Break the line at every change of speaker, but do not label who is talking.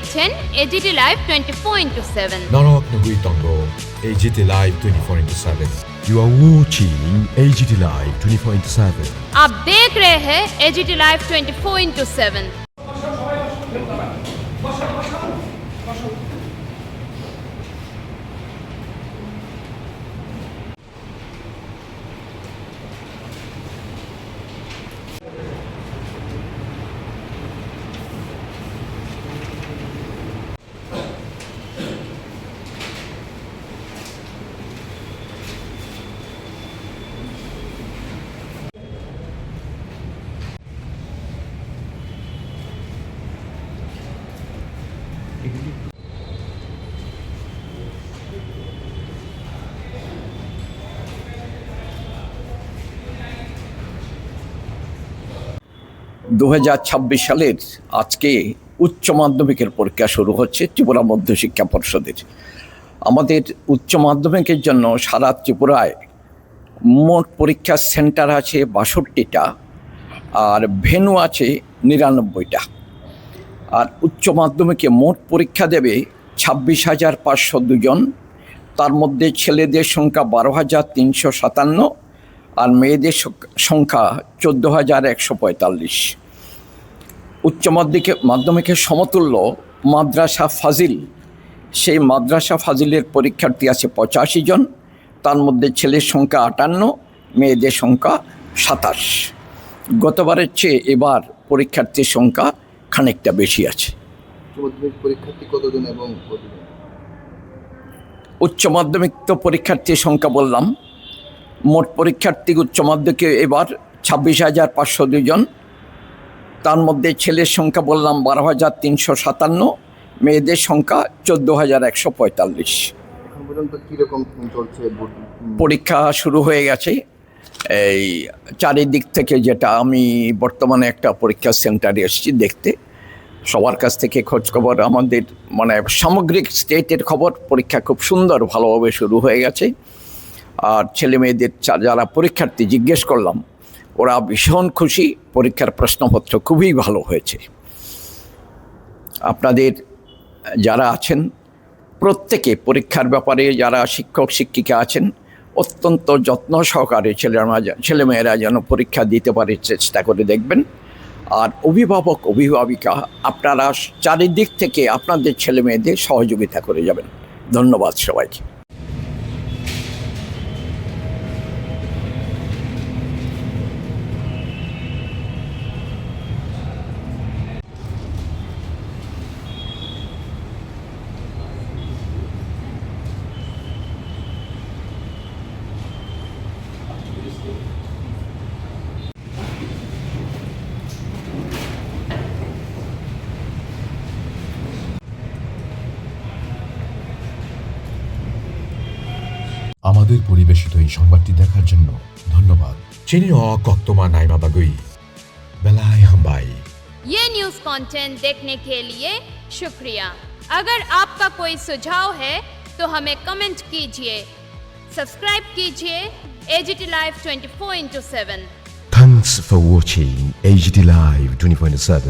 দেখছেন AGT live 24/7।
Narak Nagui Tongo, AGT Live 24/7.
You are watching AGT Live 24/7.
आप देख रहे हैं एजिटी लाइव 24/7।
সালের আজকে উচ্চ মাধ্যমিকের পরীক্ষা শুরু হচ্ছে ত্রিপুরা মধ্যশিক্ষা পর্ষদের। আমাদের উচ্চ মাধ্যমিকের জন্য সারা ত্রিপুরায় মোট পরীক্ষার সেন্টার আছে ৬২টা, আর ভেন্যু আছে ৯৯টা। আর উচ্চ মাধ্যমিকে মোট পরীক্ষা দেবে ২৬,৫০২ জন। তার মধ্যে ছেলেদের সংখ্যা ১২,৩৫৭ আর মেয়েদের সংখ্যা ১৪,১৪৫। উচ্চ মাধ্যমিকের সমতুল্য মাদ্রাসা ফাজিল, সেই মাদ্রাসা ফাজিলের পরীক্ষার্থী আছে ৮৫ জন। তার মধ্যে ছেলের সংখ্যা ৫৮, মেয়েদের সংখ্যা ২৭। গতবারের চেয়ে এবার পরীক্ষার্থীর সংখ্যা খানিকটা বেশি আছে।
পরীক্ষার্থী কতজন এবং
উচ্চ মাধ্যমিক তো পরীক্ষার্থীর সংখ্যা বললাম। মোট পরীক্ষার্থী উচ্চ মাধ্যমিকে এবার ২৬,৫০২ জন। তার মধ্যে ছেলের সংখ্যা বললাম ১২,৩৫৭, মেয়েদের সংখ্যা ১৪,১৪৫।
এখন পর্যন্ত কীরকম চলছে?
পরীক্ষা শুরু হয়ে গেছে। এই চারিদিক থেকে, যেটা আমি বর্তমানে একটা পরীক্ষা সেন্টারে এসেছি দেখতে, সবার কাছ থেকে খোঁজখবর, আমাদের মানে সামগ্রিক স্টেটের খবর, পরীক্ষা খুব সুন্দর ভালোভাবে শুরু হয়ে গেছে। আর ছেলে মেয়েদের যারা পরীক্ষার্থী জিজ্ঞেস করলাম, ওরা ভীষণ খুশি, পরীক্ষার প্রশ্নপত্র খুবই ভালো হয়েছে। আপনাদের যারা আছেন প্রত্যেকে পরীক্ষার ব্যাপারে, যারা শিক্ষক শিক্ষিকা আছেন, অত্যন্ত যত্ন সহকারে ছেলেমেয়েরা যেন পরীক্ষা দিতে পারে চেষ্টা করে দেখবেন। আর অভিভাবক অভিভাবিকা আপনারা চারিদিক থেকে আপনাদের ছেলেমেয়েদের সহযোগিতা করে যাবেন। ধন্যবাদ সবাইকে।
আমাদের পরিবেশিত এই সংবাদটি দেখার জন্য ধন্যবাদ।
Chinio Koktoma Naima Bagui, Belai Hambai.
ये न्यूज़ कंटेंट देखने के लिए शुक्रिया। अगर आपका कोई सुझाव है तो हमें कमेंट कीजिए, सब्सक्राइब कीजिए as it is live 24/7।
Thanks for watching AGT Live 24/7.